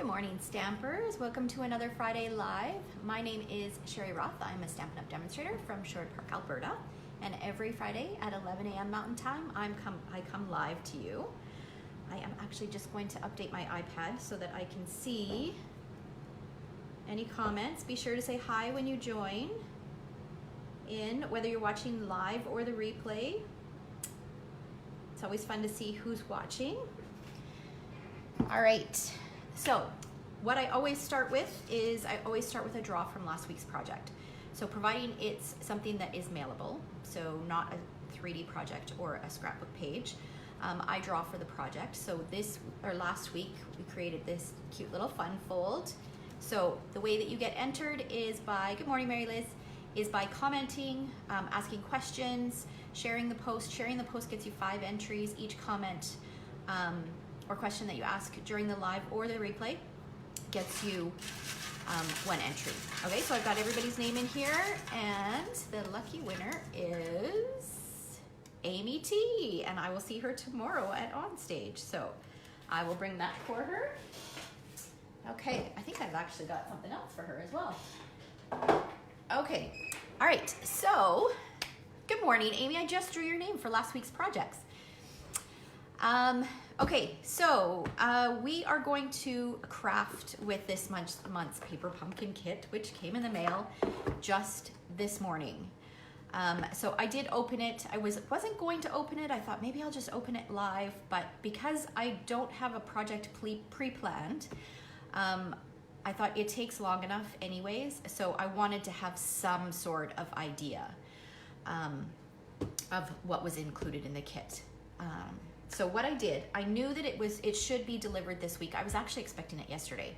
Good morning, Stampers. Welcome to another Friday Live. My name is Sherry Roth. I'm a Stampin' Up! Demonstrator from Sherwood Park, Alberta. And every Friday at 11 a.m. Mountain Time, I come live to you. I am actually just going to update my iPad so that I can see any comments. Be sure to say hi when you join in, whether you're watching live or the replay. It's always fun to see who's watching. All right. So what I always start with is a draw from last week's project. So providing it's something that is mailable, so not a 3D project or a scrapbook page, I draw for the project. So last week we created this cute little fun fold. So the way that you get entered is by, good morning Mary Liz, is by commenting, asking questions, sharing the post. Sharing the post gets you 5 entries. Each comment or question that you ask during the live or the replay gets you 1 entry. Okay, so I've got everybody's name in here, and the lucky winner is Amy T, and I will see her tomorrow at On Stage. So I will bring that for her. Okay, I think I've actually got something else for her as well. Okay, all right, so good morning, Amy. I just drew your name for last week's projects. Okay, so we are going to craft with this month's paper pumpkin kit, which came in the mail just this morning. So I did open it. I wasn't going to open it. I thought maybe I'll just open it live, but because I don't have a project pre-planned, I thought it takes long enough anyways, so I wanted to have some sort of idea of what was included in the kit. So what I did, I knew that it should be delivered this week. I was actually expecting it yesterday,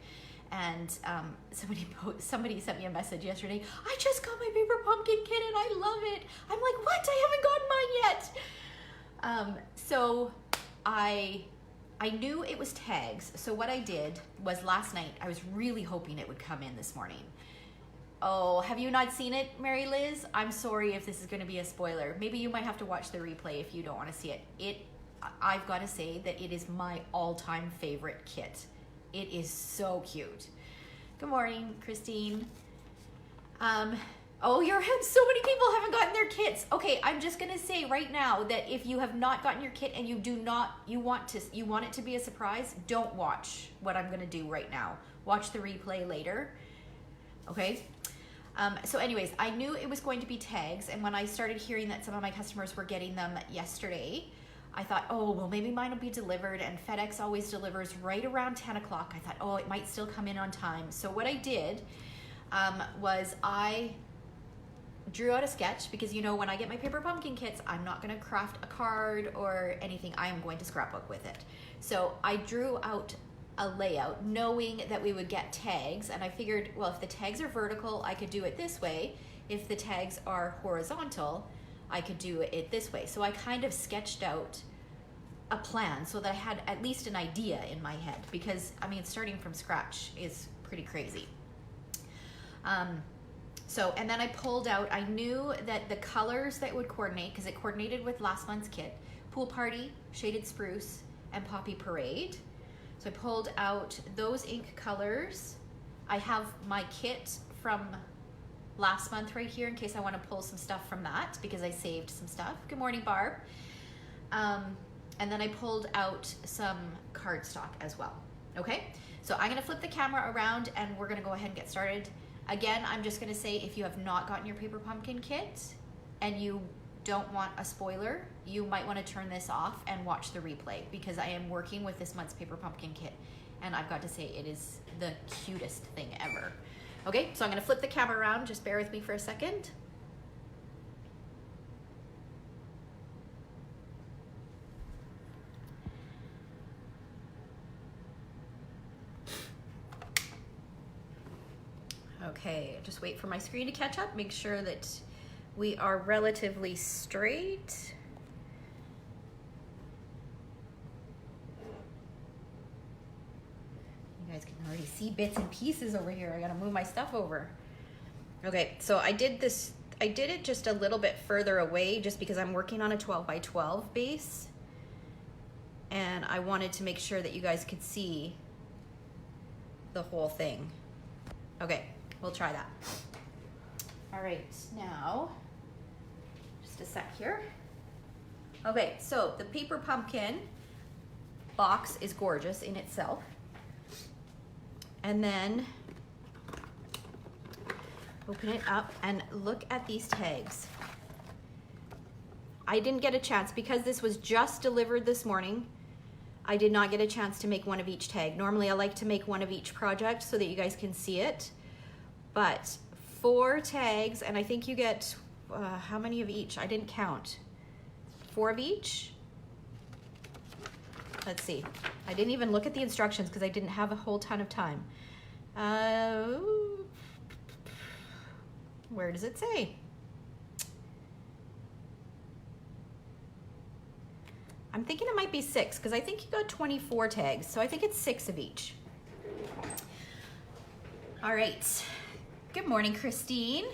and somebody sent me a message yesterday. I just got my paper pumpkin kit and I love it. I'm like, what? I haven't gotten mine yet. So I knew it was tags. So what I did was last night, I was really hoping it would come in this morning. Oh, have you not seen it, Mary Liz? I'm sorry if this is going to be a spoiler. Maybe you might have to watch the replay if you don't want to see it. I've got to say that it is my all-time favorite kit. It is so cute. Good morning, Christine. Oh, so many people haven't gotten their kits. Okay, I'm just gonna say right now that if you have not gotten your kit and you want it to be a surprise, don't watch what I'm gonna do right now. Watch the replay later. Okay. So anyways, I knew it was going to be tags, and when I started hearing that some of my customers were getting them yesterday, I thought, oh, well, maybe mine will be delivered, and FedEx always delivers right around 10 o'clock. I thought, oh, it might still come in on time. So what I did was I drew out a sketch, because when I get my paper pumpkin kits, I'm not gonna craft a card or anything. I am going to scrapbook with it. So I drew out a layout knowing that we would get tags, and I figured, well, if the tags are vertical, I could do it this way. If the tags are horizontal, I could do it this way. So I kind of sketched out a plan so that I had at least an idea in my head, because I mean, starting from scratch is pretty crazy. And then I pulled out, I knew that the colors that would coordinate, because it coordinated with last month's kit, Pool Party, Shaded Spruce, and Poppy Parade. So I pulled out those ink colors. I have my kit from last month right here in case I want to pull some stuff from that, because I saved some stuff. Good morning, Barb. And then I pulled out some cardstock as well. Okay, so I'm going to flip the camera around and we're going to go ahead and get started. Again, I'm just going to say, if you have not gotten your paper pumpkin kit and you don't want a spoiler, you might want to turn this off and watch the replay, because I am working with this month's paper pumpkin kit, and I've got to say it is the cutest thing ever. Okay, so I'm going to flip the camera around. Just bear with me for a second. Okay, just wait for my screen to catch up. Make sure that we are relatively straight. You guys can already see bits and pieces over here. I gotta move my stuff over. Okay, so I did it just a little bit further away, just because I'm working on a 12 by 12 base, and I wanted to make sure that you guys could see the whole thing. Okay, we'll try that. All right, now, just a sec here. Okay, so the paper pumpkin box is gorgeous in itself. And then open it up and look at these tags. I didn't get a chance because this was just delivered this morning. I did not get a chance to make one of each tag. Normally I like to make one of each project so that you guys can see it. But 4 tags, and I think you get, how many of each? I didn't count. 4 of each? Let's see. I didn't even look at the instructions because I didn't have a whole ton of time. Where does it say? I'm thinking it might be 6 because I think you got 24 tags. So I think it's 6 of each. All right. Good morning, Christine.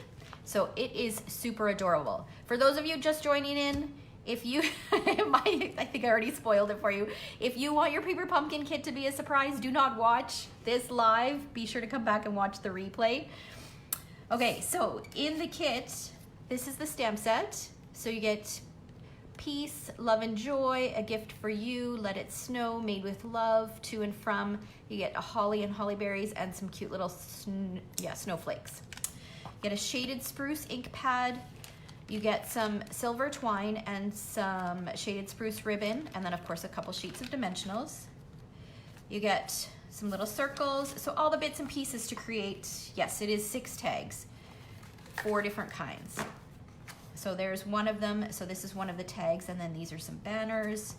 So it is super adorable. For those of you just joining in, if you, I think I already spoiled it for you. If you want your paper pumpkin kit to be a surprise, do not watch this live. Be sure to come back and watch the replay. Okay, so in the kit, this is the stamp set. So you get peace, love and joy, a gift for you, let it snow, made with love, to and from. You get a holly and holly berries and some cute little snowflakes. You get a shaded spruce ink pad. You get some silver twine and some shaded spruce ribbon, and then of course a couple sheets of dimensionals. You get some little circles, so all the bits and pieces to create, yes, it is 6 tags, 4 different kinds. So there's one of them, so this is one of the tags, and then these are some banners.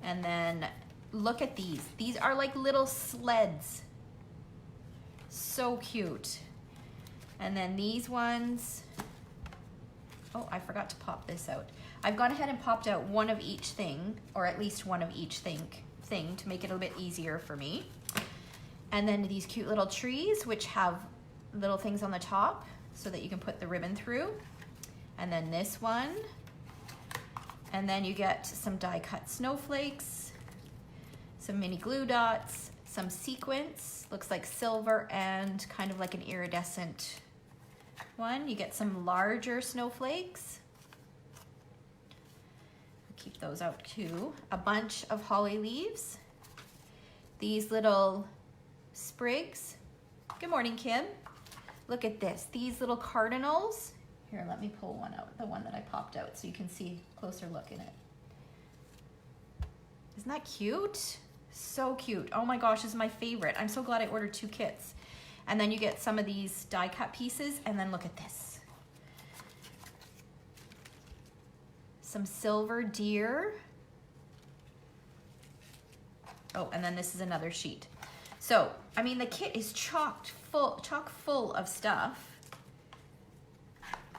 And then look at these. These are like little sleds. So cute. And then these ones, oh, I forgot to pop this out. I've gone ahead and popped out one of each thing, or at least one of each thing to make it a bit easier for me. And then these cute little trees, which have little things on the top so that you can put the ribbon through. And then this one. And then you get some die cut snowflakes, some mini glue dots, some sequins, looks like silver and kind of like an iridescent one. You get some larger snowflakes. Keep those out too. A bunch of holly leaves. These little sprigs. Good morning, Kim. Look at this. These little cardinals. Here, let me pull one out, the one that I popped out so you can see a closer look in it. Isn't that cute? So cute. Oh my gosh, this is my favorite. I'm so glad I ordered 2 kits. And then you get some of these die cut pieces, and then look at this. Some silver deer. Oh, and then this is another sheet. So, I mean, the kit is chock full of stuff.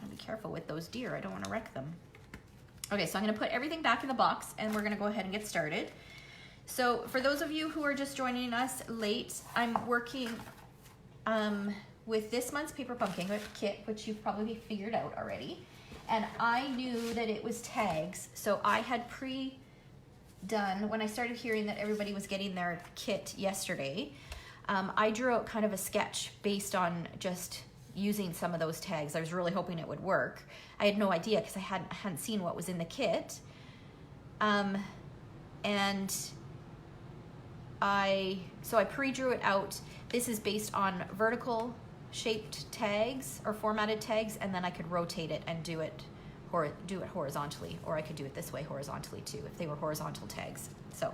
Be careful with those deer. I don't want to wreck them. Okay, so I'm going to put everything back in the box, and we're going to go ahead and get started. So for those of you who are just joining us late, I'm working with this month's paper pumpkin kit, which you've probably figured out already. And I knew that it was tags, so I had pre-done, when I started hearing that everybody was getting their kit yesterday, I drew out kind of a sketch based on just using some of those tags. I was really hoping it would work. I had no idea because I hadn't seen what was in the kit. So I pre-drew it out. This is based on vertical shaped tags or formatted tags, and then I could rotate it and do it horizontally, or I could do it this way horizontally too if they were horizontal tags. So,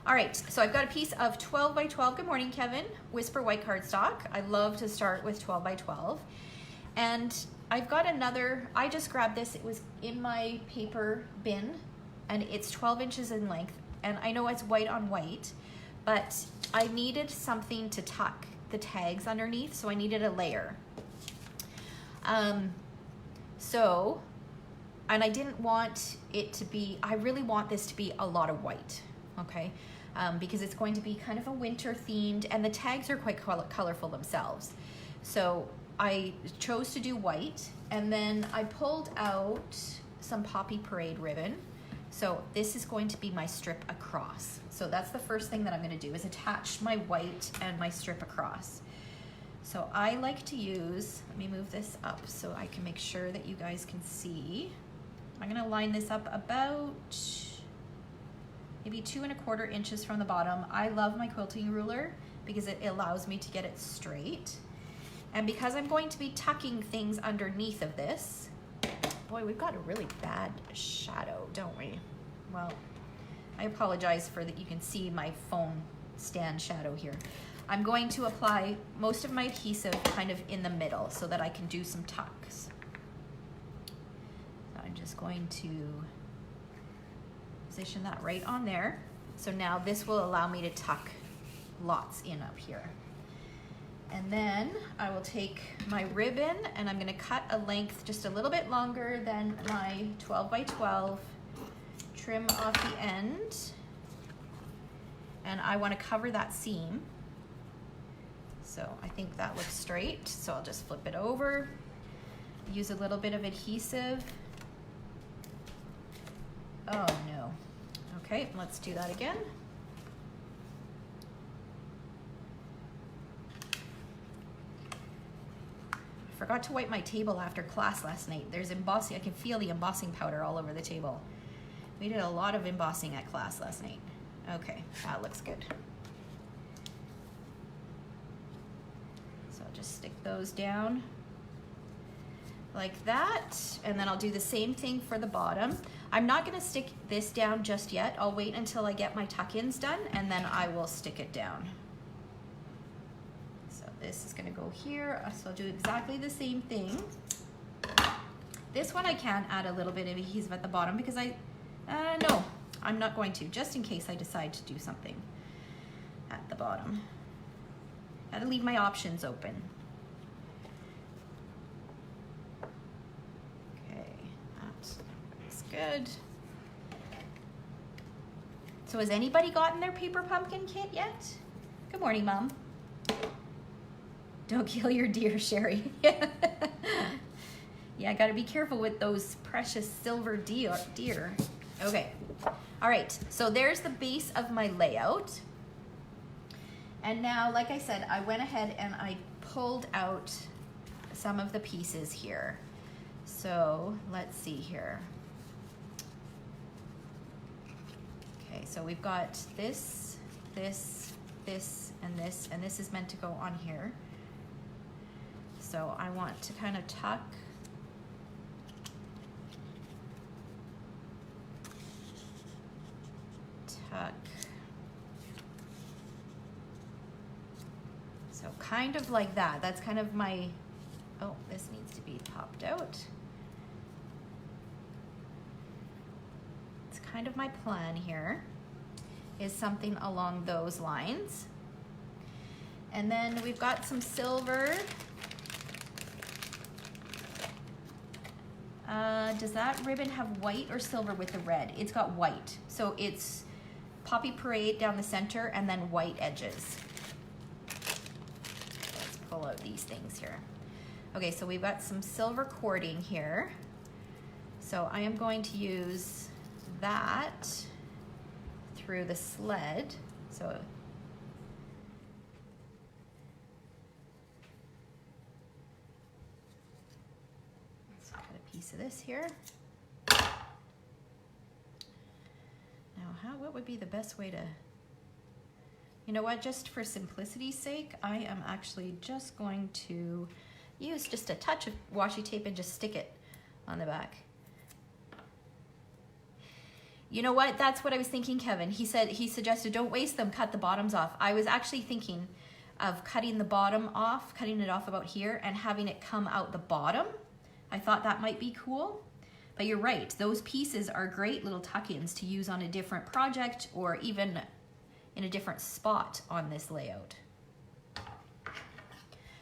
all right, so I've got a piece of 12 by 12. Good morning, Kevin. Whisper white cardstock. I love to start with 12 by 12. And I've got another, I just grabbed this. It was in my paper bin, and it's 12 inches in length. And I know it's white on white, but I needed something to tuck the tags underneath, so I needed a layer. And I didn't want it to be, I really want this to be a lot of white, okay? Because it's going to be kind of a winter themed, and the tags are quite colorful themselves. So I chose to do white, and then I pulled out some Poppy Parade ribbon. So this is going to be my strip across. So that's the first thing that I'm gonna do is attach my white and my strip across. So I like to use, let me move this up so I can make sure that you guys can see. I'm gonna line this up about maybe 2¼ inches from the bottom. I love my quilting ruler because it allows me to get it straight. And because I'm going to be tucking things underneath of this, boy, we've got a really bad shadow, don't we? Well, I apologize for that. You can see my phone stand shadow here. I'm going to apply most of my adhesive kind of in the middle so that I can do some tucks. So I'm just going to position that right on there. So now this will allow me to tuck lots in up here. And then I will take my ribbon and I'm gonna cut a length just a little bit longer than my 12 by 12, trim off the end, and I wanna cover that seam. So I think that looks straight, so I'll just flip it over, use a little bit of adhesive. Oh no. Okay, let's do that again. Forgot to wipe my table after class last night. There's embossing, I can feel the embossing powder all over the table. We did a lot of embossing at class last night. Okay, that looks good. So I'll just stick those down like that, and then I'll do the same thing for the bottom. I'm not gonna stick this down just yet. I'll wait until I get my tuck-ins done, and then I will stick it down. This is gonna go here, so I'll do exactly the same thing. This one I can add a little bit of adhesive at the bottom because no, I'm not going to, just in case I decide to do something at the bottom. Gotta leave my options open. Okay, that's good. So has anybody gotten their paper pumpkin kit yet? Good morning, Mom. Don't kill your deer, Sherry. Yeah, I gotta be careful with those precious silver deer. Okay, all right, so there's the base of my layout. And now, like I said, I went ahead and I pulled out some of the pieces here. So let's see here. Okay, so we've got this, this, and this is meant to go on here. So I want to kind of tuck so kind of like that. That's kind of my, oh, this needs to be popped out. It's kind of my plan here, is something along those lines. And then we've got some silver. Does that ribbon have white or silver with the red? It's got white. So it's Poppy Parade down the center and then white edges. Let's pull out these things here. Okay, so we've got some silver cording here. So I am going to use that through the sled. So of this here. Now, what would be the best way to, you know what, just for simplicity's sake, I am actually just going to use just a touch of washi tape and just stick it on the back. You know what, that's what I was thinking, Kevin. He suggested don't waste them, cut the bottoms off. I was actually thinking of cutting the bottom off, cutting it off about here and having it come out the bottom. I thought that might be cool, but you're right. Those pieces are great little tuck-ins to use on a different project or even in a different spot on this layout.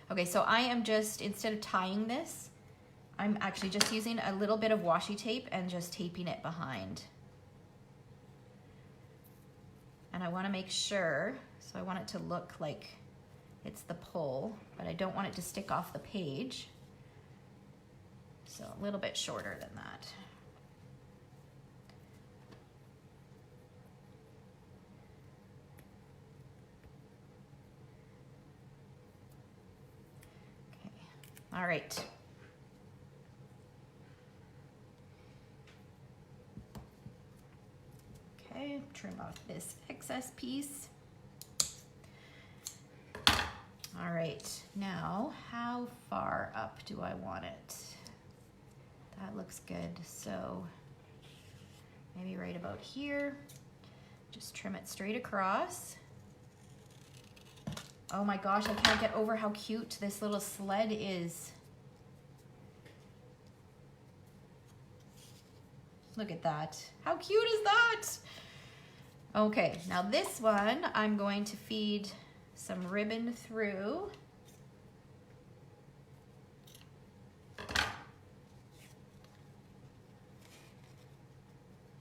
Okay, so I am just, instead of tying this, I'm actually just using a little bit of washi tape and just taping it behind. And I want to make sure, so I want it to look like it's the pull, but I don't want it to stick off the page. So a little bit shorter than that. All right. Okay, trim off this excess piece. All right, now how far up do I want it? That looks good, so maybe right about here. Just trim it straight across. Oh my gosh, I can't get over how cute this little sled is. Look at that. How cute is that? Okay, now this one, I'm going to feed some ribbon through.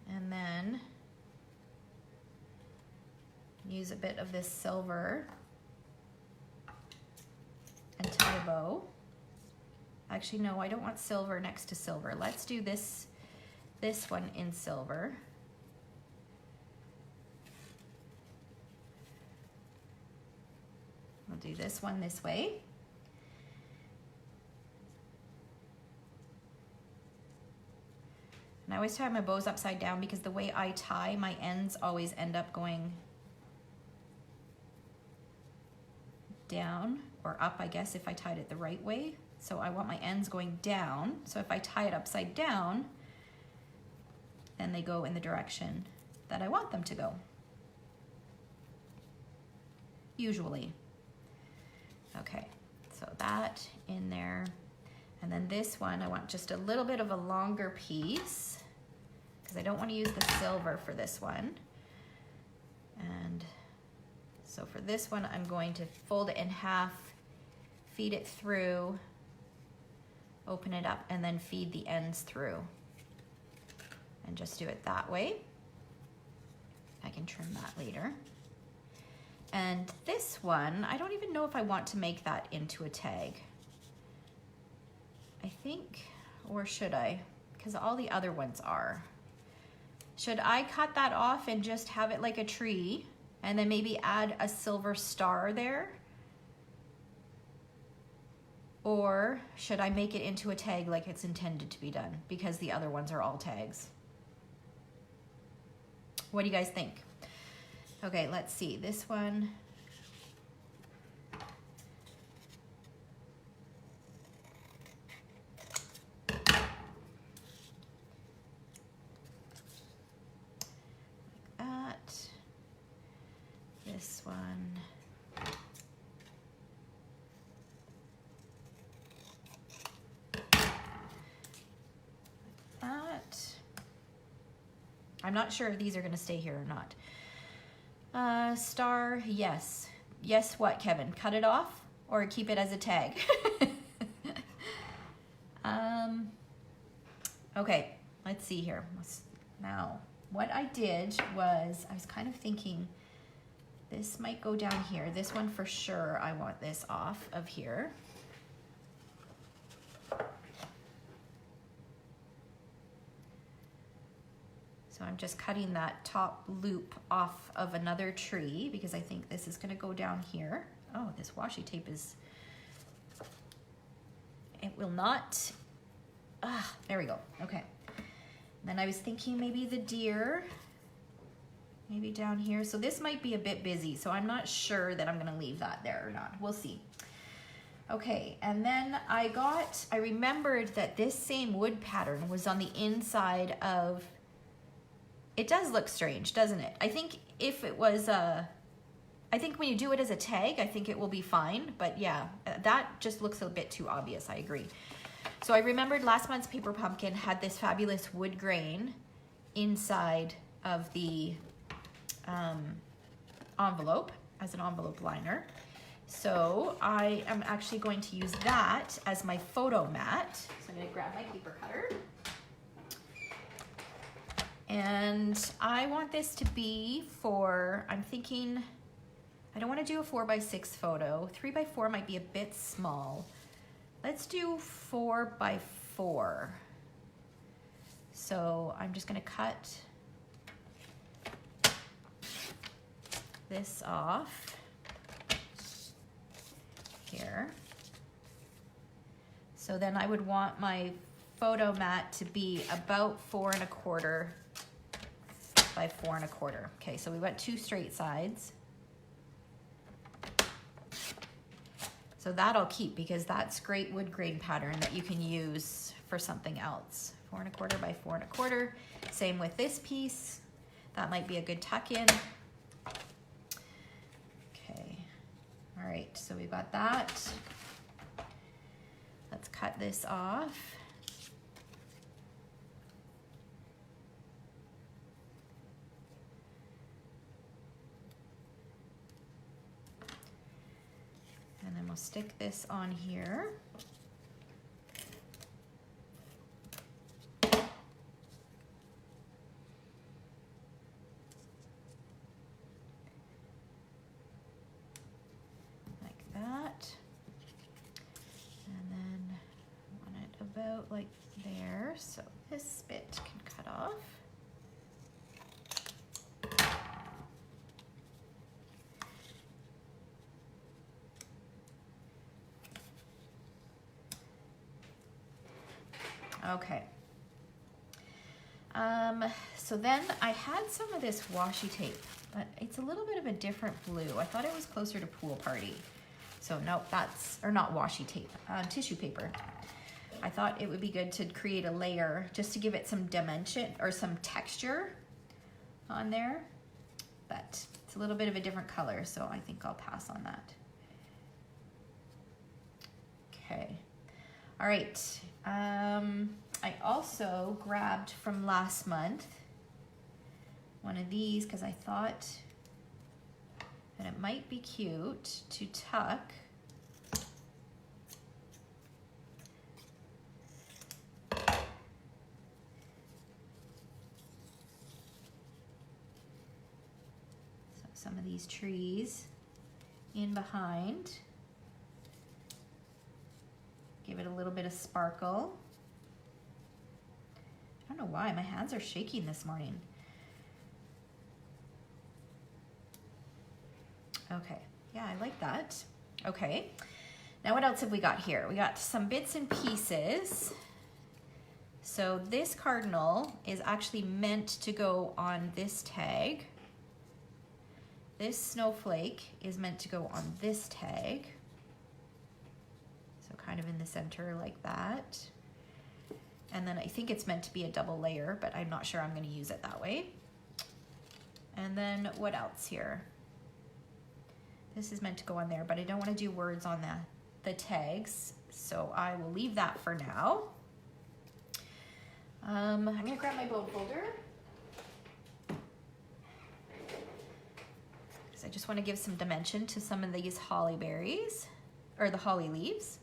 And then use a bit of this silver and tie a bow. Actually, no, I don't want silver next to silver. Let's do this one in silver. We'll do this one this way. And I always tie my bows upside down because the way I tie, my ends always end up going down or up, I guess, if I tied it the right way. So I want my ends going down. So if I tie it upside down, then they go in the direction that I want them to go. Usually. Okay, so that in there. And then this one, I want just a little bit of a longer piece because I don't want to use the silver for this one. And so for this one, I'm going to fold it in half, feed it through, open it up, and then feed the ends through. And just do it that way. I can trim that later. And this one, I don't even know if I want to make that into a tag. I think, or should I? Because all the other ones are. Should I cut that off and just have it like a tree and then maybe add a silver star there? Or should I make it into a tag like it's intended to be done because the other ones are all tags? What do you guys think? Okay, let's see. This one. Like that. This one. Like that. I'm not sure if these are going to stay here or not. Star, yes. Yes, what, Kevin? Cut it off or keep it as a tag? Okay, let's see here. Now, what I did was, I was kind of thinking this might go down here. This one for sure, I want this off of here. So I'm just cutting that top loop off of another tree because I think this is going to go down here. Oh, this washi tape is, it will not, there we go. Okay. Then I was thinking maybe the deer, maybe down here. So this might be a bit busy, so I'm not sure that I'm going to leave that there or not. We'll see. Okay, and then I remembered that this same wood pattern was on the inside of, it does look strange, doesn't it? I think if it was I think when you do it as a tag, I think it will be fine. But yeah, that just looks a bit too obvious, I agree. So I remembered last month's paper pumpkin had this fabulous wood grain inside of the envelope as an envelope liner. So I am actually going to use that as my photo mat. So I'm going to grab my paper cutter. And I want this to be for, I'm thinking, I don't want to do a 4x6 photo. 3x4 might be a bit small. Let's do 4x4. So I'm just going to cut this off here. So then I would want my photo mat to be about 4 1/4 by 4 1/4. Okay, so we went 2 straight sides. So that'll keep because that's great wood grain pattern that you can use for something else. 4 1/4 by 4 1/4. Same with this piece. That might be a good tuck in. Okay, all right, so we've got that. Let's cut this off. And then we'll stick this on here. Like that. And then I want it about like there, so this bit can cut off. Okay. So then I had some of this washi tape, but it's a little bit of a different blue. I thought it was closer to Pool Party. So nope, that's, or not washi tape, tissue paper. I thought it would be good to create a layer just to give it some dimension or some texture on there, but it's a little bit of a different color, so I think I'll pass on that. Okay. All right. I also grabbed from last month one of these because I thought that it might be cute to tuck some of these trees in behind. Give it a little bit of sparkle. I don't know why, my hands are shaking this morning. Okay, yeah, I like that. Okay, now what else have we got here? We got some bits and pieces. So this cardinal is actually meant to go on this tag. This snowflake is meant to go on this tag. So kind of in the center like that. And then I think it's meant to be a double layer, but I'm not sure I'm going to use it that way. And then what else here? This is meant to go on there, but I don't want to do words on the tags, so I will leave that for now. I'm going to grab my bone folder. Because I just want to give some dimension to some of these holly berries, or the holly leaves.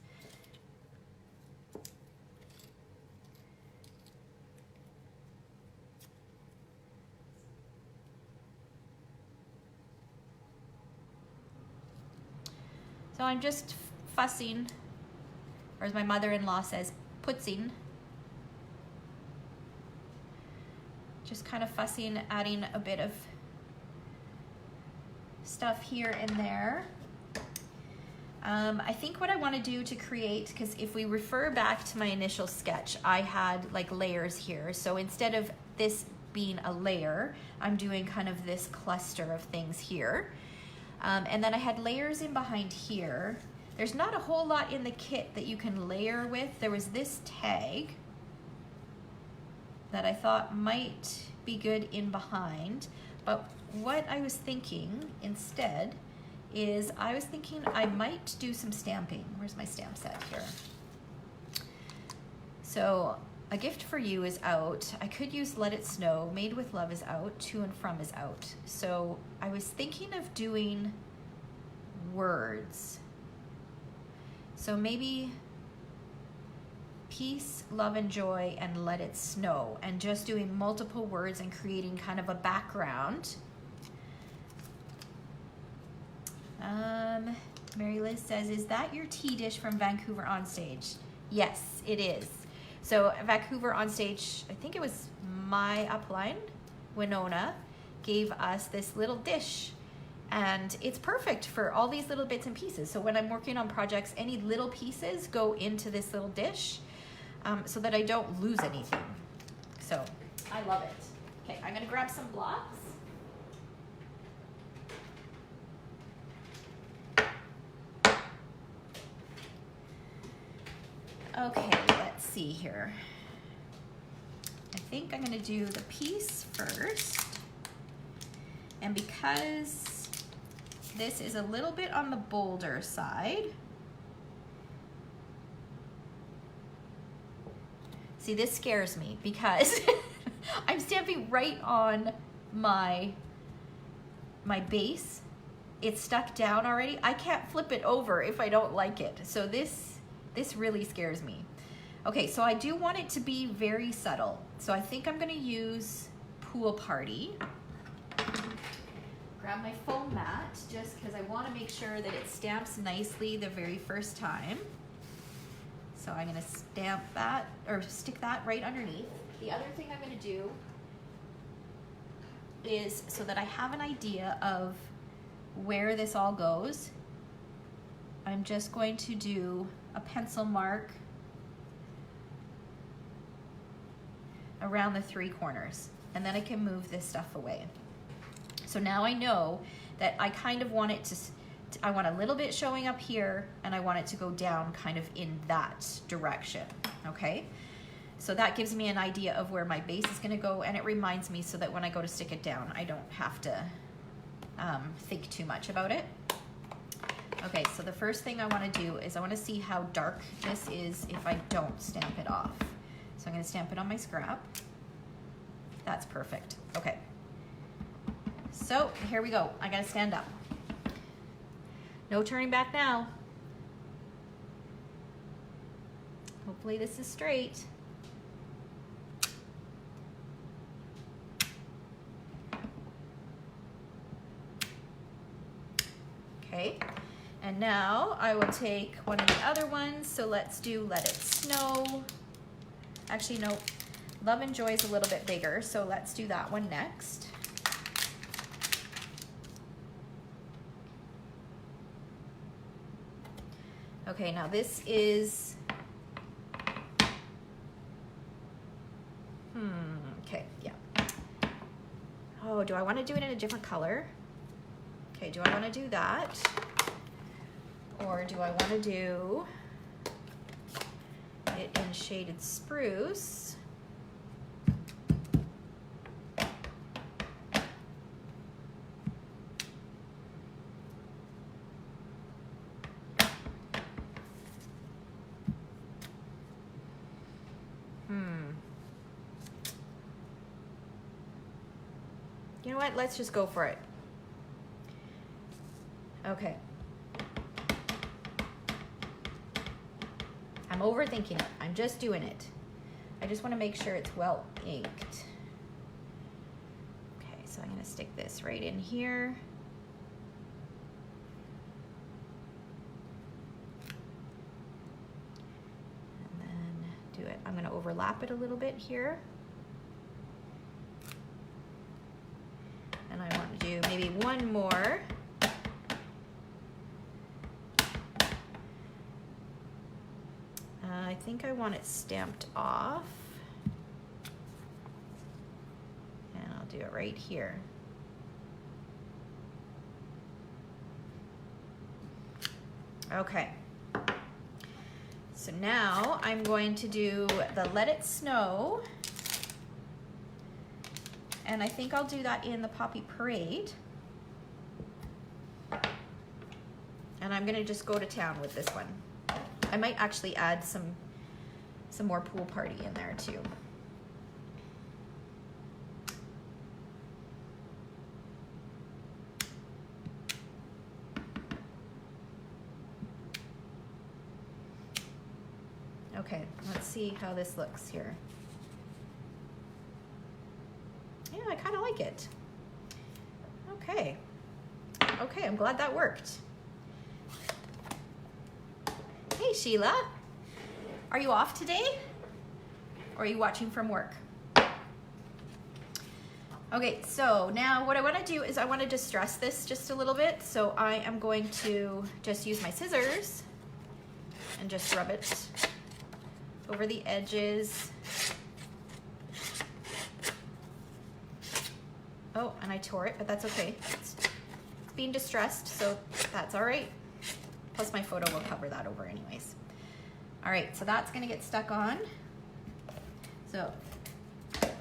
So I'm just fussing, or as my mother-in-law says, putzing. Just kind of fussing, adding a bit of stuff here and there. I think what I want to do to create, because if we refer back to my initial sketch, I had like layers here. So instead of this being a layer, I'm doing kind of this cluster of things here. And then I had layers in behind here. There's not a whole lot in the kit that you can layer with. There was this tag that I thought might be good in behind. But what I was thinking instead is I was thinking I might do some stamping. Where's my stamp set here? So A Gift for You is out. I could use Let It Snow. Made with Love is out. To and From is out. So I was thinking of doing words. So maybe Peace, Love and Joy, and Let It Snow. And just doing multiple words and creating kind of a background. Mary Liz says, is that your tea dish from Vancouver Onstage? Yes, it is. So Vancouver Onstage, I think it was my upline, Winona, gave us this little dish. And it's perfect for all these little bits and pieces. So when I'm working on projects, any little pieces go into this little dish so that I don't lose anything. So I love it. Okay, I'm gonna grab some blocks. Okay, let's see here. I think I'm gonna do the piece first. And because this is a little bit on the bolder side, see, this scares me because I'm stamping right on my base. It's stuck down already. I can't flip it over if I don't like it. So this really scares me. Okay, so I do want it to be very subtle. So I think I'm gonna use Pool Party. Grab my foam mat just because I want to make sure that it stamps nicely the very first time. So I'm going to stamp that, or stick that right underneath. The other thing I'm going to do is, so that I have an idea of where this all goes, I'm just going to do a pencil mark around the 3 corners, and then I can move this stuff away. So now I know that I kind of want it to, I want a little bit showing up here, and I want it to go down kind of in that direction, okay? So that gives me an idea of where my base is gonna go, and it reminds me so that when I go to stick it down, I don't have to think too much about it. Okay, so the first thing I wanna do is I wanna see how dark this is if I don't stamp it off. So I'm gonna stamp it on my scrap. That's perfect, okay. So here we go. I gotta stand up. No turning back now. Hopefully this is straight. Okay, and now I will take one of the other ones. So let's do Let It Snow. Actually, no, Love and Joy is a little bit bigger, so let's do that one next. Okay, now this is, okay, yeah. Oh, do I want to do it in a different color? Okay, do I want to do that? Or do I want to do it in Shaded Spruce? You know what? Let's just go for it. Okay. I'm overthinking it. I'm just doing it. I just want to make sure it's well inked. Okay, so I'm going to stick this right in here. And then do it. I'm going to overlap it a little bit here. And I want to do maybe one more. I think I want it stamped off. And I'll do it right here. Okay. So now I'm going to do the Let It Snow. And I think I'll do that in the Poppy Parade. And I'm gonna just go to town with this one. I might actually add some more Pool Party in there too. Okay, let's see how this looks here. Yeah, I kind of like it. Okay. Okay, I'm glad that worked. Hey, Sheila. Are you off today? Or are you watching from work? Okay, so now what I want to do is I want to distress this just a little bit. So I am going to just use my scissors and just rub it over the edges. Oh, and I tore it, but that's okay. It's being distressed, so that's all right. Plus my photo will cover that over anyways. All right, so that's gonna get stuck on. So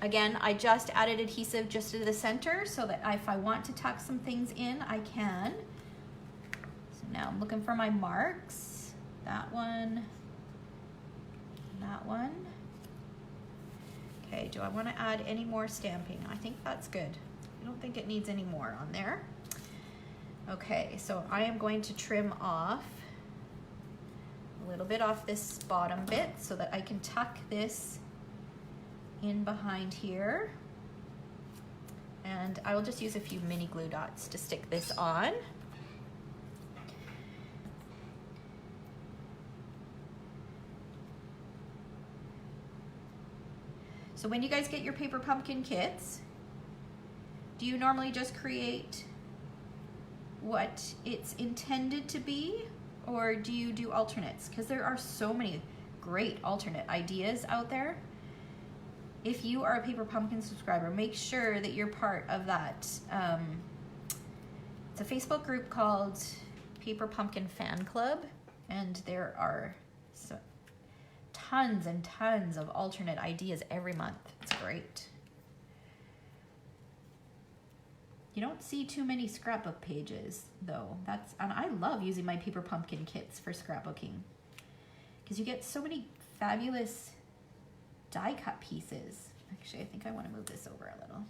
again, I just added adhesive just to the center so that if I want to tuck some things in, I can. So now I'm looking for my marks. That one, that one. Okay, do I want to add any more stamping? I think that's good. I don't think it needs any more on there. Okay, so I am going to trim off a little bit off this bottom bit so that I can tuck this in behind here. And I will just use a few mini glue dots to stick this on. So when you guys get your paper pumpkin kits, do you normally just create what it's intended to be, or do you do alternates? Because there are so many great alternate ideas out there. If you are a Paper Pumpkin subscriber, make sure that you're part of that. It's a Facebook group called Paper Pumpkin Fan Club, and there are tons and tons of alternate ideas every month. It's great. You don't see too many scrapbook pages though. And I love using my Paper Pumpkin kits for scrapbooking because you get so many fabulous die cut pieces. Actually, I think I want to move this over a little.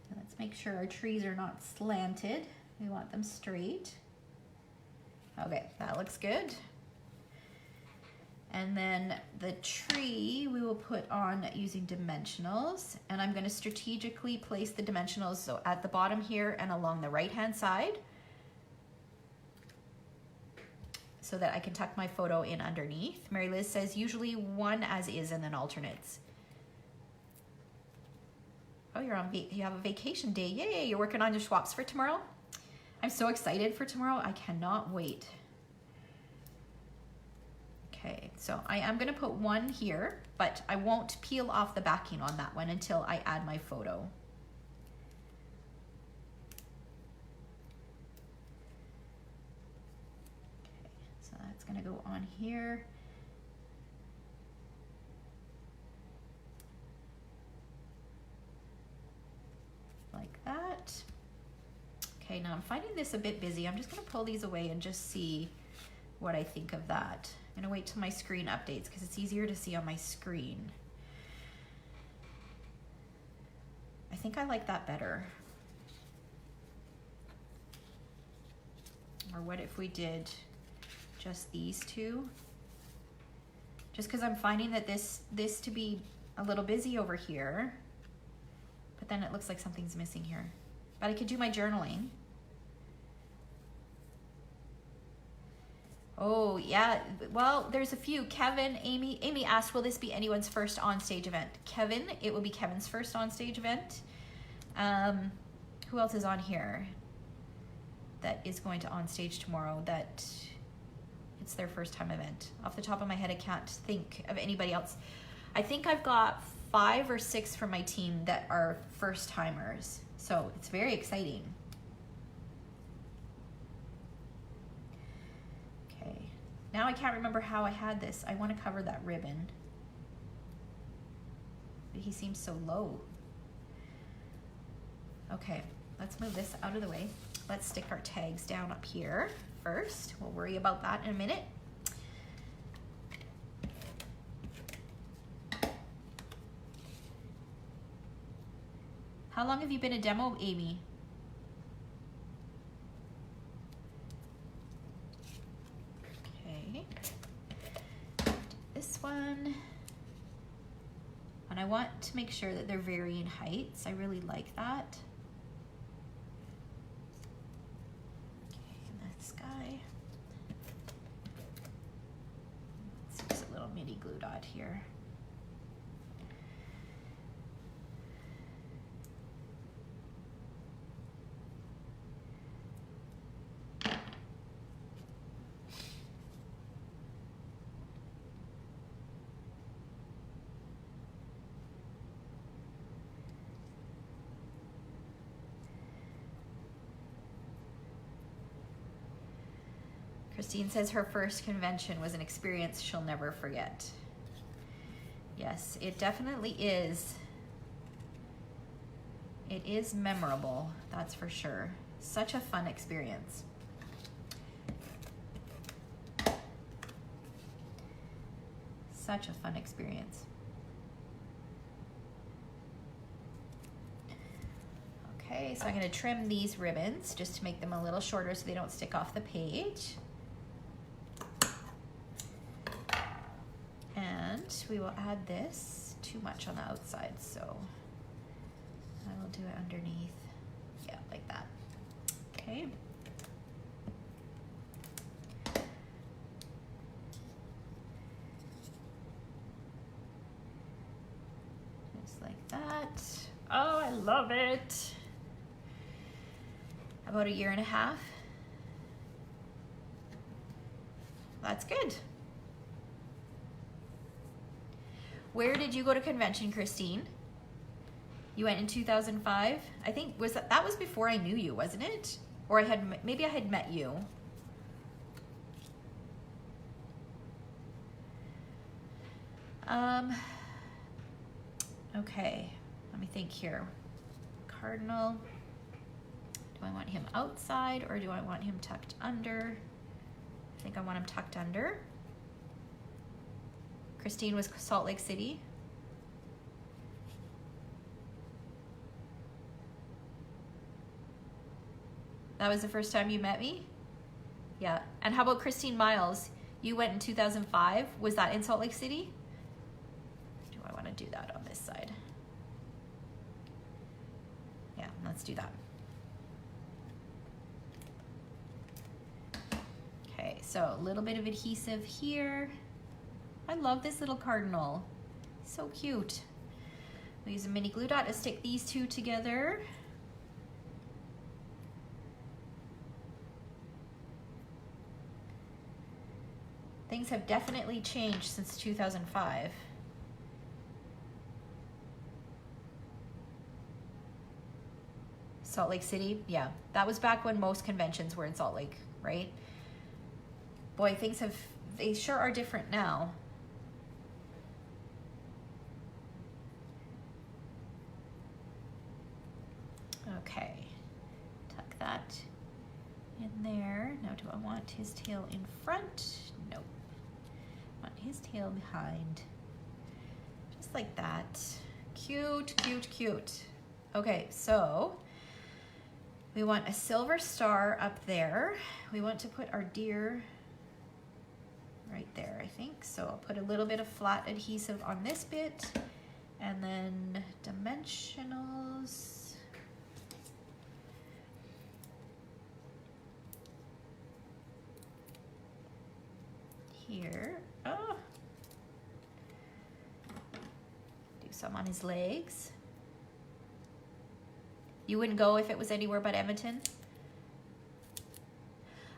So let's make sure our trees are not slanted. We want them straight. Okay, that looks good. And then the tree we will put on using dimensionals, and I'm going to strategically place the dimensionals so at the bottom here and along the right hand side so that I can tuck my photo in underneath. Mary Liz says usually one as is and then alternates. Oh, you have a vacation day. Yay, you're working on your swaps for tomorrow? I'm so excited for tomorrow. I cannot wait. Okay, so I am gonna put one here, but I won't peel off the backing on that one until I add my photo. Okay, so that's gonna go on here. Like that. Okay, now I'm finding this a bit busy. I'm just gonna pull these away and just see what I think of that. I'm gonna wait till my screen updates because it's easier to see on my screen. I think I like that better. Or what if we did just these two? Just because I'm finding that this to be a little busy over here, but then it looks like something's missing here. But I could do my journaling. Oh yeah, well, there's a few. Kevin, Amy asked, will this be anyone's first on-stage event? Kevin, it will be Kevin's first on-stage event. Who else is on here that is going to on-stage tomorrow that it's their first time event? Off the top of my head, I can't think of anybody else. I think I've got 5 or 6 from my team that are first timers. So it's very exciting. Now I can't remember how I had this. I want to cover that ribbon. But he seems so low. Okay, let's move this out of the way. Let's stick our tags down up here first. We'll worry about that in a minute. How long have you been a demo, Amy? This one, and I want to make sure that they're varying heights. I really like that. Okay, and this guy. Let's use a little mini glue dot here. Christine says her first convention was an experience she'll never forget. Yes, it definitely is. It is memorable, that's for sure. Such a fun experience. Such a fun experience. Okay, so I'm going to trim these ribbons just to make them a little shorter so they don't stick off the page. And we will add this, too much on the outside, so I will do it underneath. Yeah, like that. Okay. Just like that. Oh, I love it. About 1.5 years. That's good. Where did you go to convention, Christine? You went in 2005? I think that was before I knew you, wasn't it? Or maybe I had met you. Okay, let me think here. Cardinal. Do I want him outside or do I want him tucked under? I think I want him tucked under. Christine was Salt Lake City. That was the first time you met me? Yeah. And how about Christine Miles? You went in 2005. Was that in Salt Lake City? Do I want to do that on this side? Yeah, let's do that. Okay, so a little bit of adhesive here. I love this little cardinal. So cute. We'll use a mini glue dot to stick these two together. Things have definitely changed since 2005. Salt Lake City, yeah. That was back when most conventions were in Salt Lake, right? Boy, they sure are different now. Okay, tuck that in there. Now do I want his tail in front? Nope. I want his tail behind. Just like that. Cute, cute, cute. Okay, so we want a silver star up there. We want to put our deer right there, I think. So I'll put a little bit of flat adhesive on this bit and then dimensionals. Here. Oh. Do some on his legs. You wouldn't go if it was anywhere but Edmonton?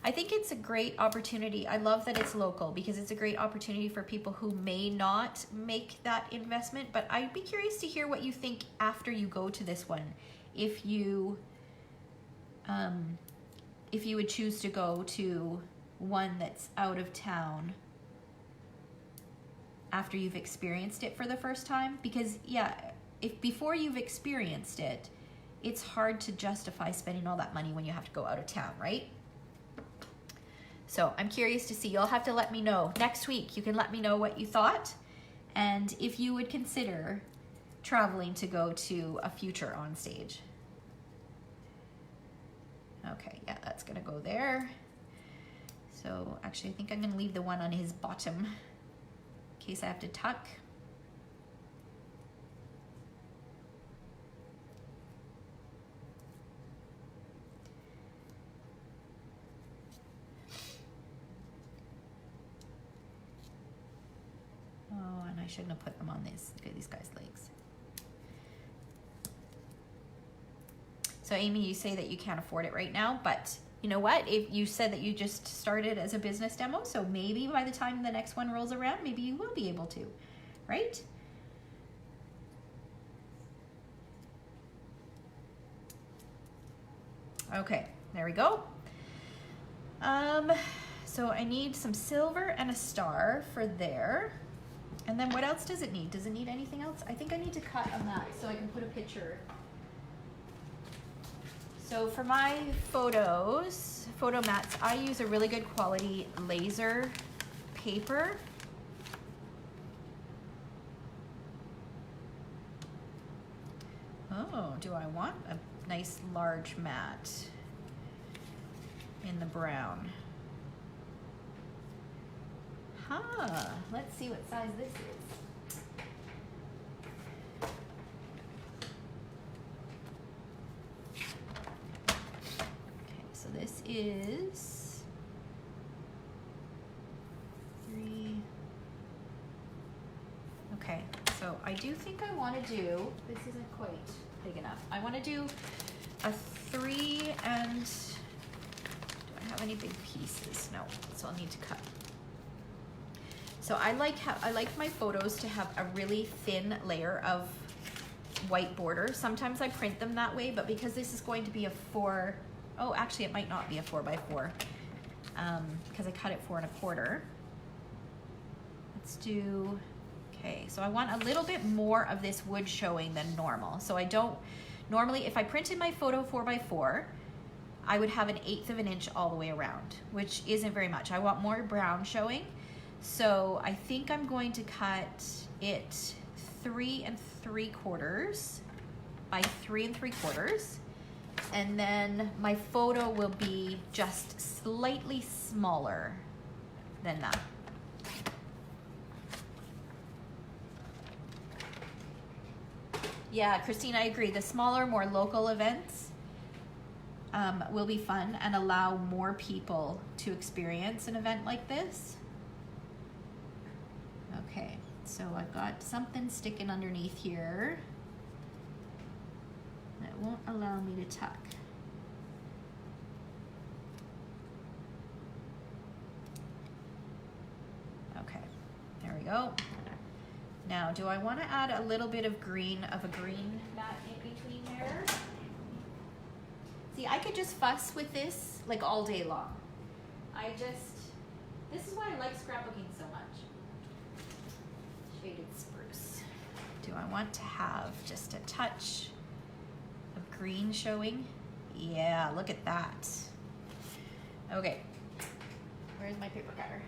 I think it's a great opportunity. I love that it's local because it's a great opportunity for people who may not make that investment, but I'd be curious to hear what you think after you go to this one. If you would choose to go to one that's out of town after you've experienced it for the first time, because yeah, if before you've experienced it, it's hard to justify spending all that money when you have to go out of town, right? So I'm curious to see. You'll have to let me know next week. You can let me know what you thought and if you would consider traveling to go to a future on stage. Okay, yeah, that's gonna go there. So actually I think I'm gonna leave the one on his bottom in case I have to tuck. Oh, and I shouldn't have put them on these guys' legs. So Amy, you say that you can't afford it right now, but you know what? If you said that you just started as a business demo, so maybe by the time the next one rolls around, maybe you will be able to, right? Okay, there we go. So I need some silver and a star for there. And then what else does it need? Does it need anything else? I think I need to cut on that so I can put a picture. So for my photos, photo mats, I use a really good quality laser paper. Oh, do I want a nice large mat in the brown? Huh, let's see what size this is. Okay, so this is 3. Okay, so I do think I want to do, this isn't quite big enough. I want to do a 3 and, do I have any big pieces? No, so I'll need to cut. So I like my photos to have a really thin layer of white border. Sometimes I print them that way, but because this is going to be a 4, oh, actually it might not be a 4x4, because I cut it 4 1/4. Let's do, okay, so I want a little bit more of this wood showing than normal. So I don't, normally if I printed my photo 4x4, I would have 1/8 of an inch all the way around, which isn't very much. I want more brown showing. So I think I'm going to cut it 3 3/4 by 3 3/4. And then my photo will be just slightly smaller than that. Yeah, Christine, I agree. The smaller, more local events will be fun and allow more people to experience an event like this. Okay, so I've got something sticking underneath here that won't allow me to tuck. Okay, there we go. Now, do I want to add a little bit of a green mat in between there? See, I could just fuss with this like all day long. This is why I like scrapbooking so much. Shaded spruce. Do I want to have just a touch of green showing? Yeah, look at that. Okay, where's my paper cutter?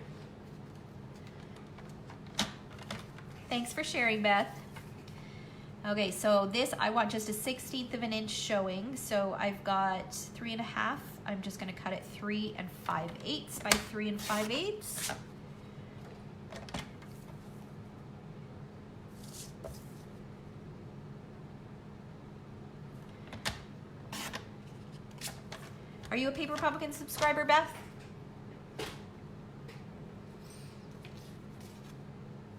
Thanks for sharing, Beth. Okay, so this, I want just a 1/16 of an inch showing. So I've got 3 1/2. I'm just gonna cut it 3 5/8 by 3 5/8. Are you a Paper Republican subscriber, Beth?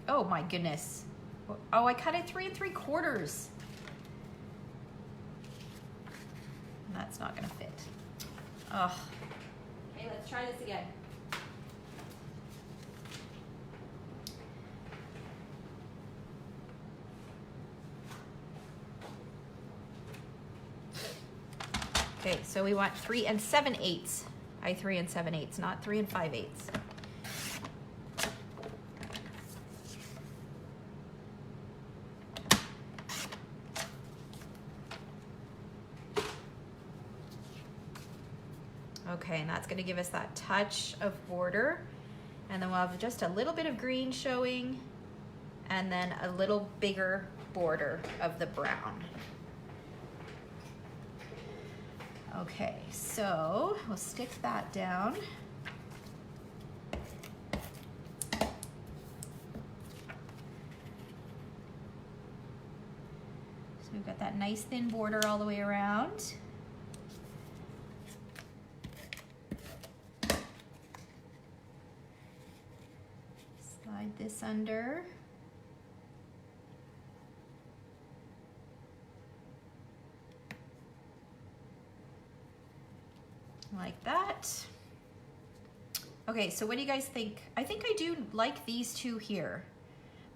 Oh my goodness. Oh, I cut it 3 3/4. That's not gonna fit. Oh. Okay, let's try this again. Okay, so we want 3 7/8 by 3 7/8, not 3 5/8. Okay, and that's going to give us that touch of border, and then we'll have just a little bit of green showing, and then a little bigger border of the brown. Okay, so we'll stick that down. So we've got that nice thin border all the way around. Slide this under. Like that. Okay, so what do you guys think? I think I do like these two here,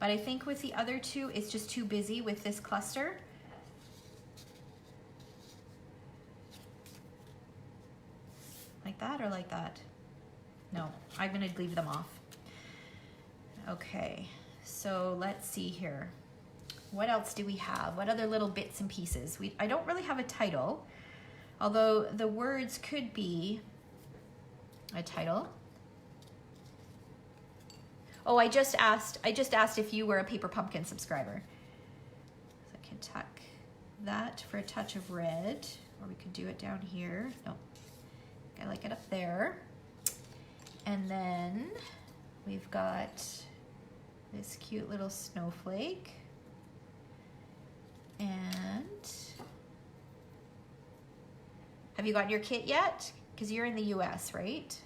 but I think with the other two, it's just too busy with this cluster. Like that or like that? No, I'm gonna leave them off. Okay, so let's see here. What else do we have? What other little bits and pieces? I don't really have a title, although the words could be a title. Oh, I just asked if you were a Paper Pumpkin subscriber. So I can tuck that for a touch of red, or we could do it down here. No, I like it up there. And then we've got this cute little snowflake. And have you gotten your kit yet? Because you're in the US, right?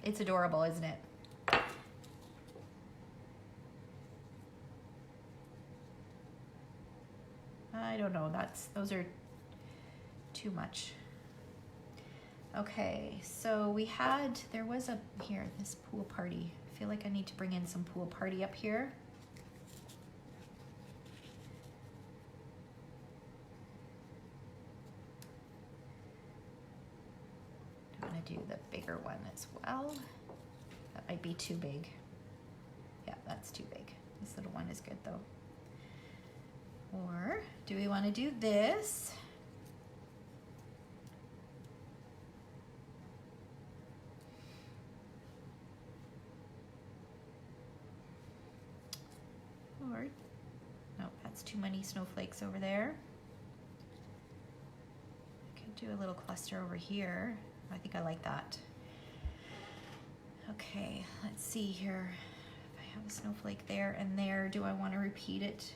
It's adorable, isn't it? I don't know, those are too much. Okay, so there was this pool party. I feel like I need to bring in some pool party up here. I'm gonna do the bigger one as well. That might be too big. Yeah, that's too big. This little one is good though. Or do we want to do this? Or, no, that's too many snowflakes over there. I could do a little cluster over here. I think I like that. Okay, let's see here. If I have a snowflake there and there, do I want to repeat it?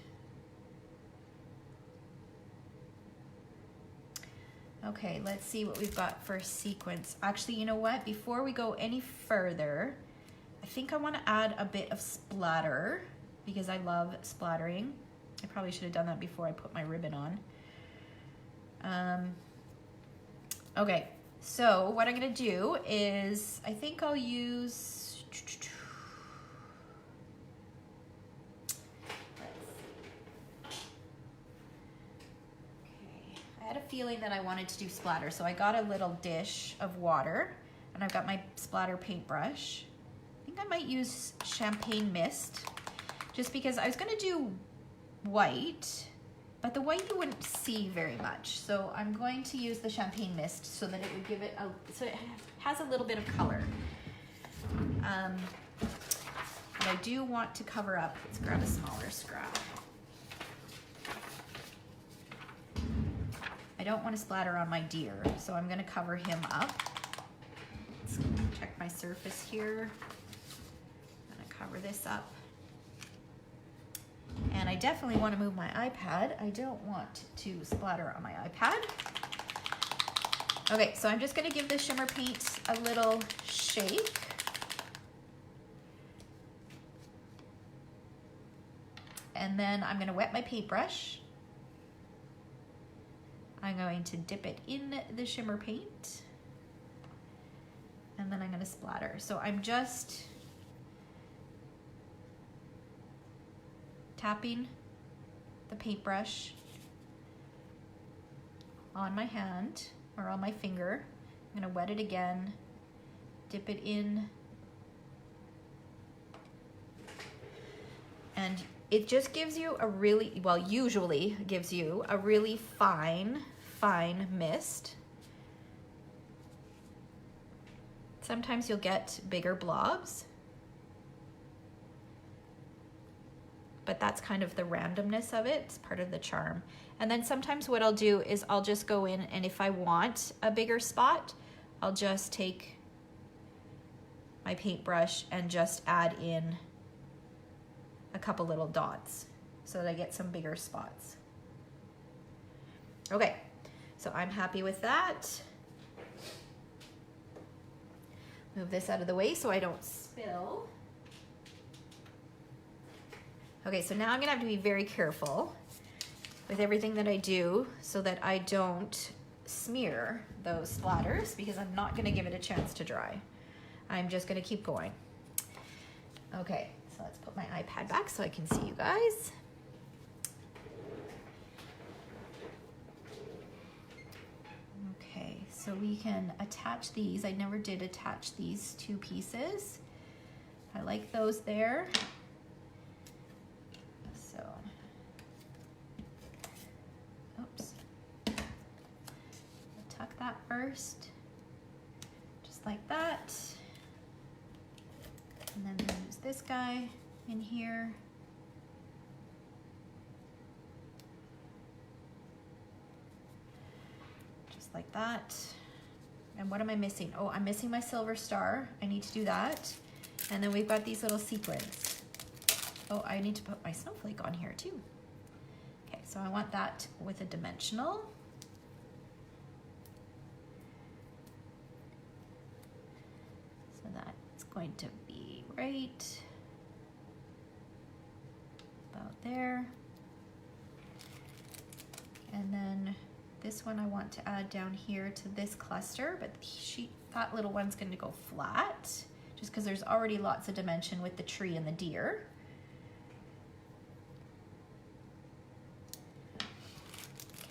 Okay, let's see what we've got for a sequence. Actually, you know what? Before we go any further, I think I want to add a bit of splatter because I love splattering. I probably should have done that before I put my ribbon on. Okay, so what I'm gonna do is, I think I'll use, I had a feeling that I wanted to do splatter, so I got a little dish of water and I've got my splatter paintbrush. I think I might use champagne mist just because I was gonna do white, but the white you wouldn't see very much. So I'm going to use the champagne mist so that it would give it so it has a little bit of color. But I do want to cover up, let's grab a smaller scrap. I don't want to splatter on my deer, so I'm going to cover him up. Let's check my surface here. I'm going to cover this up. And I definitely want to move my iPad. I don't want to splatter on my iPad. Okay, so I'm just going to give the shimmer paint a little shake. And then I'm going to wet my paintbrush. I'm going to dip it in the shimmer paint, and then I'm going to splatter. So I'm just tapping the paintbrush on my hand or on my finger. I'm going to wet it again, dip it in, and it just gives you a really, well, usually gives you a really fine mist. Sometimes you'll get bigger blobs, but that's kind of the randomness of it. It's part of the charm. And then sometimes what I'll do is I'll just go in, and if I want a bigger spot, I'll just take my paintbrush and just add in a couple little dots so that I get some bigger spots. Okay, so I'm happy with that. Move this out of the way so I don't spill. Okay, so now I'm gonna have to be very careful with everything that I do so that I don't smear those splatters, because I'm not gonna give it a chance to dry. I'm just gonna keep going. Okay, So let's put my iPad back so I can see you guys. Okay, so we can attach these. I never did attach these two pieces. I like those there. So, oops. Tuck that first, just like that. And then we use this guy in here. Just like that. And what am I missing? Oh, I'm missing my silver star. I need to do that. And then we've got these little sequins. Oh, I need to put my snowflake on here too. Okay, so I want that with a dimensional. So that's going to be right about there. And then this one I want to add down here to this cluster, but that little one's going to go flat just because there's already lots of dimension with the tree and the deer.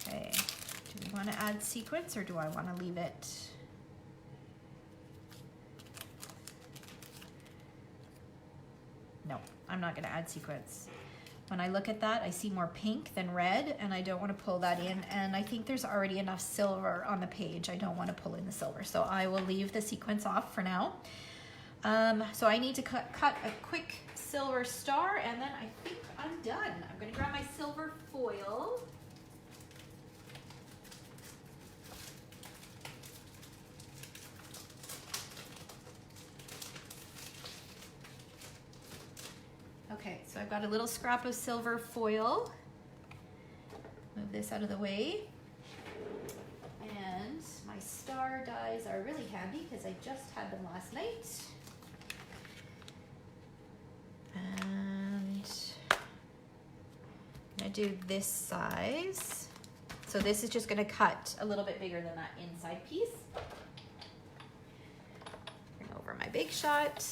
Okay, do we want to add sequins or do I want to leave it? No, I'm not going to add sequins. When I look at that, I see more pink than red, and I don't want to pull that in. And I think there's already enough silver on the page. I don't want to pull in the silver, so I will leave the sequence off for now. So I need to cut a quick silver star, and then I think I'm done. I'm going to grab my silver foil. Okay, so I've got a little scrap of silver foil. Move this out of the way. And my star dies are really handy because I just had them last night. And I'm gonna do this size. So this is just gonna cut a little bit bigger than that inside piece. Bring over my big shot.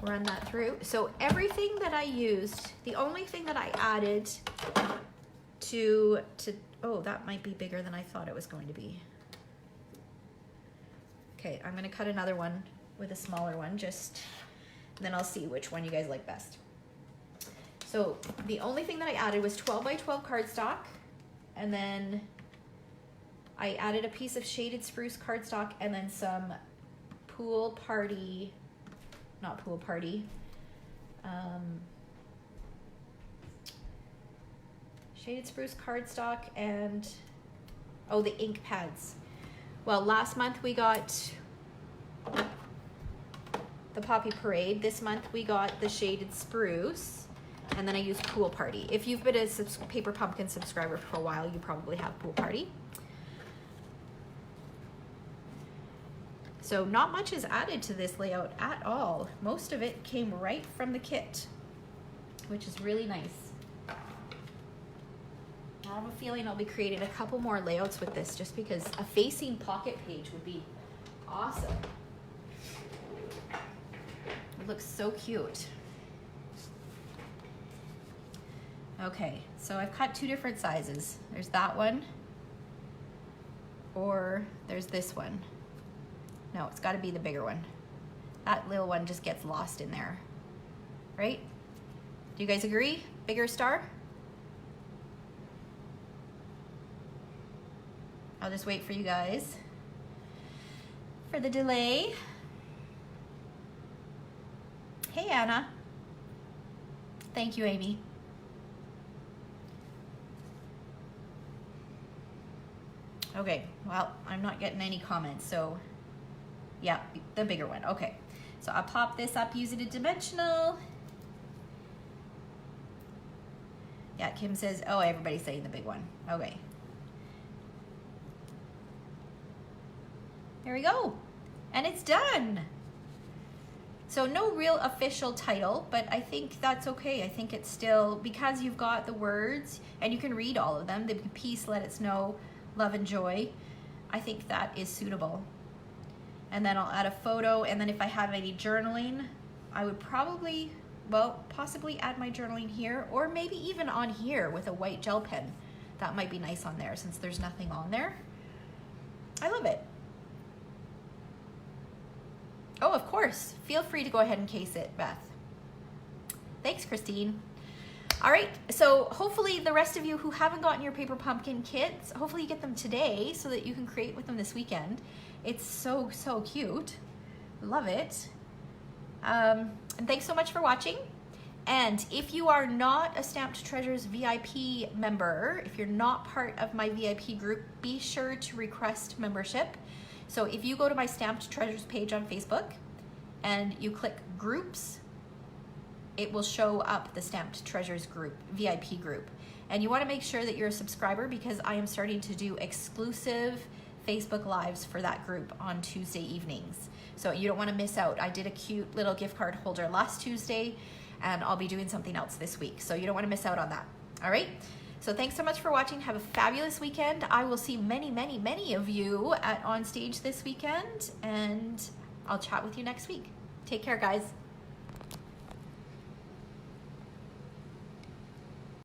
Run that through. So everything that I used, the only thing that I added to oh, that might be bigger than I thought it was going to be. Okay, I'm gonna cut another one with a smaller one, just, and then I'll see which one you guys like best. So the only thing that I added was 12 by 12 cardstock, and then I added a piece of shaded spruce cardstock, and then some shaded spruce cardstock and, oh, the ink pads. Well, last month we got the Poppy Parade. This month we got the shaded spruce, and then I used Pool Party. If you've been a Paper Pumpkin subscriber for a while, you probably have Pool Party. So not much is added to this layout at all. Most of it came right from the kit, which is really nice. I have a feeling I'll be creating a couple more layouts with this just because a facing pocket page would be awesome. It looks so cute. Okay, so I've cut two different sizes. There's that one, or there's this one. No, it's got to be the bigger one. That little one just gets lost in there, right? Do you guys agree? Bigger star? I'll just wait for you guys for the delay. Hey, Anna. Thank you, Amy. Okay, well, I'm not getting any comments, so yeah, the bigger one. Okay, so I'll pop this up using a dimensional. Yeah, Kim says, oh, everybody's saying the big one. Okay. There we go. And it's done. So no real official title, but I think that's okay. I think it's still, because you've got the words and you can read all of them, the peace, let it snow, love and joy. I think that is suitable. And then I'll add a photo, and then if I have any journaling, I would probably, well, possibly add my journaling here, or maybe even on here with a white gel pen. That might be nice on there since there's nothing on there. I love it. Oh, of course. Feel free to go ahead and case it, Beth. Thanks, Christine. All right, so hopefully the rest of you who haven't gotten your paper pumpkin kits, hopefully you get them today so that you can create with them this weekend. It's so, so cute. Love it. And thanks so much for watching. And if you are not a Stamped Treasures VIP member, if you're not part of my VIP group, be sure to request membership. So if you go to my Stamped Treasures page on Facebook and you click groups, it will show up the Stamped Treasures group, VIP group. And you want to make sure that you're a subscriber because I am starting to do exclusive Facebook Lives for that group on Tuesday evenings. So you don't want to miss out. I did a cute little gift card holder last Tuesday, and I'll be doing something else this week. So you don't want to miss out on that. All right? So thanks so much for watching. Have a fabulous weekend. I will see many, many, many of you at On Stage this weekend, and I'll chat with you next week. Take care, guys.